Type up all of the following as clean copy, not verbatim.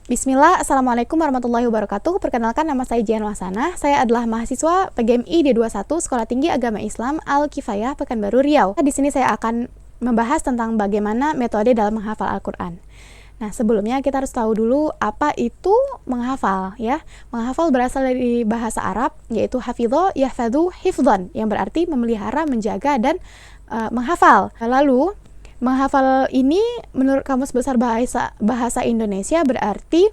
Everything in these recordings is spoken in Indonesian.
Bismillah, Assalamualaikum warahmatullahi wabarakatuh. Perkenalkan, nama saya Jihan Wasana. Saya adalah mahasiswa PGMI D21 Sekolah Tinggi Agama Islam Al-Kifayah, Pekanbaru, Riau. Di sini saya akan membahas tentang bagaimana metode dalam menghafal Al-Quran. Nah, sebelumnya kita harus tahu dulu apa itu menghafal, ya. Menghafal berasal dari bahasa Arab, yaitu hafidho yahfadhu hifdhan, yang berarti memelihara, menjaga, dan menghafal. Lalu menghafal ini menurut Kamus Besar Bahasa Indonesia berarti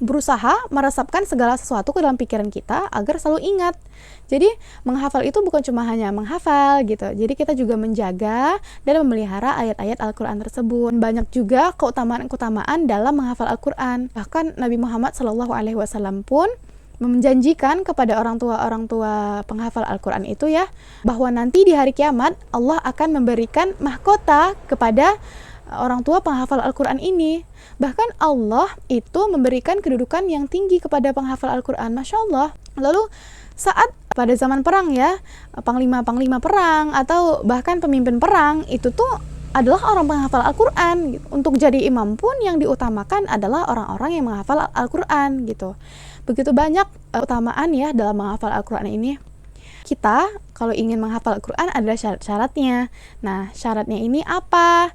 berusaha meresapkan segala sesuatu ke dalam pikiran kita agar selalu ingat. Jadi menghafal itu bukan cuma hanya menghafal gitu. Jadi kita juga menjaga dan memelihara ayat-ayat Al-Quran tersebut. Banyak juga keutamaan-keutamaan dalam menghafal Al-Quran. Bahkan Nabi Muhammad SAW pun menjanjikan kepada orang tua penghafal Al-Quran itu, ya, bahwa nanti di hari kiamat Allah akan memberikan mahkota kepada orang tua penghafal Al-Quran ini. Bahkan Allah itu memberikan kedudukan yang tinggi kepada penghafal Al-Quran. Masya Allah. Lalu saat pada zaman perang, ya, panglima-panglima perang atau bahkan pemimpin perang itu tuh adalah orang penghafal Al-Quran. Untuk jadi imam pun yang diutamakan adalah orang-orang yang menghafal Al-Quran gitu. Begitu banyak keutamaan, ya, dalam menghafal Al-Quran ini. Kita kalau ingin menghafal Al-Quran ada syarat-syaratnya. Nah, syaratnya ini apa?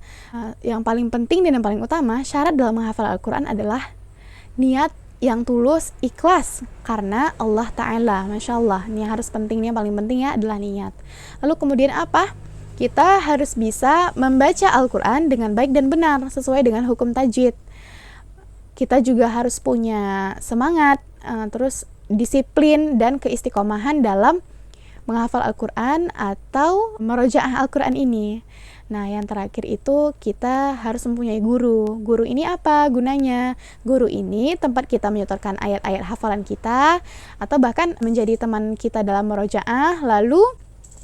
Yang paling penting dan yang paling utama, syarat dalam menghafal Al-Quran adalah niat yang tulus, ikhlas karena Allah Ta'ala. Masya Allah, ini harus pentingnya, paling penting, ya, adalah niat. Lalu kemudian apa? Kita harus bisa membaca Al-Quran dengan baik dan benar sesuai dengan hukum tajwid. Kita juga harus punya semangat, terus disiplin dan keistiqomahan dalam menghafal Al-Quran atau merojaah Al-Quran ini. Nah, yang terakhir itu kita harus mempunyai guru. Guru ini apa gunanya? Guru ini tempat kita menyetorkan ayat-ayat hafalan kita atau bahkan menjadi teman kita dalam merojaah. Lalu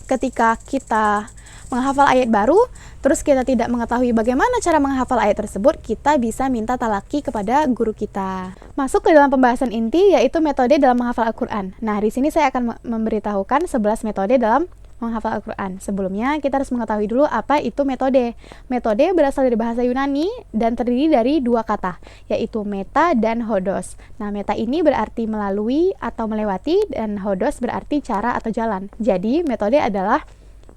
ketika kita menghafal ayat baru, terus kita tidak mengetahui bagaimana cara menghafal ayat tersebut, kita bisa minta talaki kepada guru kita. Masuk ke dalam pembahasan inti, yaitu metode dalam menghafal Al-Quran. Nah, di sini saya akan memberitahukan 11 metode dalam menghafal Al-Quran. Sebelumnya, kita harus mengetahui dulu apa itu metode. Metode berasal dari bahasa Yunani dan terdiri dari dua kata, yaitu meta dan hodos. Nah, meta ini berarti melalui atau melewati, dan hodos berarti cara atau jalan. Jadi, metode adalah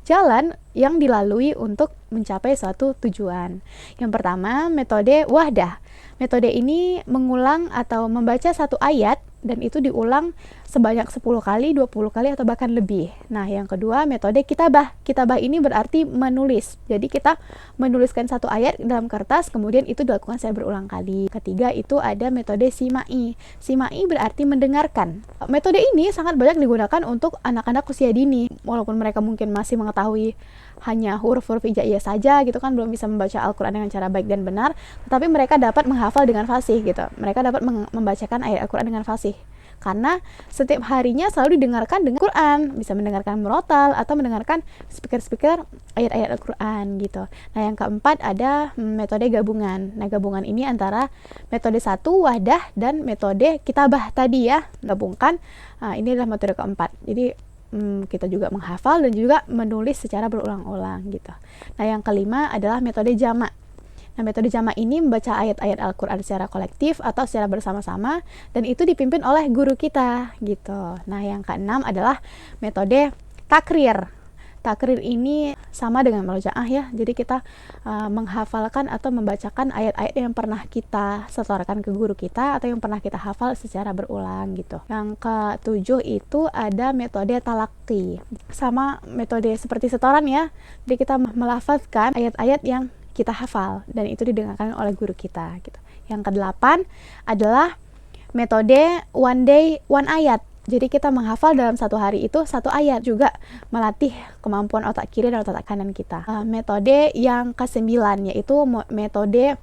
jalan yang dilalui untuk mencapai suatu tujuan. Yang pertama, metode wahdah. Metode ini mengulang atau membaca satu ayat dan itu diulang sebanyak 10 kali, 20 kali, atau bahkan lebih. Nah, yang kedua, metode kitabah. Kitabah ini berarti menulis. Jadi kita menuliskan satu ayat dalam kertas, kemudian itu dilakukan secara berulang kali. Ketiga, itu ada metode simai. Simai berarti mendengarkan. Metode ini sangat banyak digunakan untuk anak-anak usia dini. Walaupun mereka mungkin masih mengetahui hanya huruf-huruf hijaiyah saja gitu kan, belum bisa membaca Al-Quran dengan cara baik dan benar, tetapi mereka dapat menghafal dengan fasih gitu. Mereka dapat membacakan ayat Al-Quran dengan fasih karena setiap harinya selalu didengarkan dengan Quran, bisa mendengarkan murotal atau mendengarkan speaker-speaker ayat-ayat Al-Quran gitu. Nah, yang keempat ada metode gabungan. Nah, gabungan ini antara metode satu wahdah dan metode kitabah tadi, ya, gabungkan. Ini adalah metode keempat. Jadi kita juga menghafal dan juga menulis secara berulang-ulang gitu. Nah, yang kelima adalah metode jamak. Nah, metode jamak ini membaca ayat-ayat Al-Quran secara kolektif atau secara bersama-sama dan itu dipimpin oleh guru kita gitu. Nah, yang keenam adalah metode takrir. Takrir ini sama dengan murojaah, ya. Jadi kita menghafalkan atau membacakan ayat-ayat yang pernah kita setorkan ke guru kita atau yang pernah kita hafal secara berulang gitu. Yang ketujuh itu ada metode talaki. Sama metode seperti setoran, ya. Jadi kita melafazkan ayat-ayat yang kita hafal dan itu didengarkan oleh guru kita gitu. Yang kedelapan adalah metode one day one ayat. Jadi kita menghafal dalam satu hari itu satu ayat, juga melatih kemampuan otak kiri dan otak kanan kita. Metode yang kesembilan yaitu metode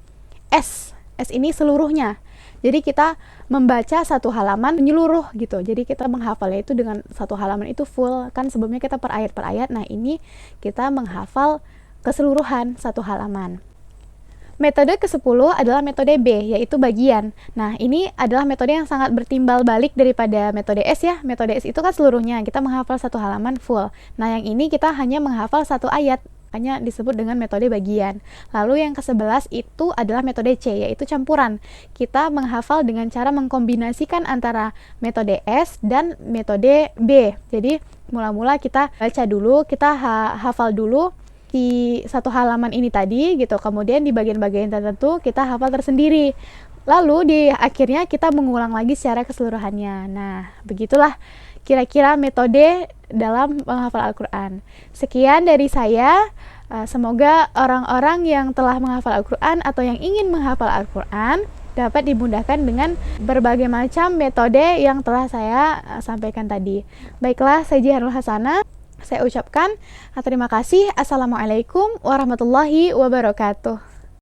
S. S ini seluruhnya. Jadi kita membaca satu halaman menyeluruh gitu. Jadi kita menghafalnya itu dengan satu halaman itu full. Kan sebelumnya kita per ayat. Nah, ini kita menghafal keseluruhan satu halaman. Metode ke-10 adalah metode B, yaitu bagian. Nah, ini adalah metode yang sangat bertimbal balik daripada metode S, ya. Metode S itu kan seluruhnya, kita menghafal satu halaman full. Nah, yang ini kita hanya menghafal satu ayat makanya disebut dengan metode bagian. Lalu yang ke-11 itu adalah metode C, yaitu campuran. Kita menghafal dengan cara mengkombinasikan antara metode S dan metode B. Jadi mula-mula kita baca dulu, kita hafal dulu di satu halaman ini tadi gitu, kemudian di bagian-bagian tertentu kita hafal tersendiri. Lalu di akhirnya kita mengulang lagi secara keseluruhannya. Nah, begitulah kira-kira metode dalam menghafal Al-Quran. Sekian dari saya. Semoga orang-orang yang telah menghafal Al-Quran atau yang ingin menghafal Al-Quran dapat dimudahkan dengan berbagai macam metode yang telah saya sampaikan tadi. Baiklah, saya Jihanul Hasanah. Saya ucapkan terima kasih. Assalamualaikum warahmatullahi wabarakatuh.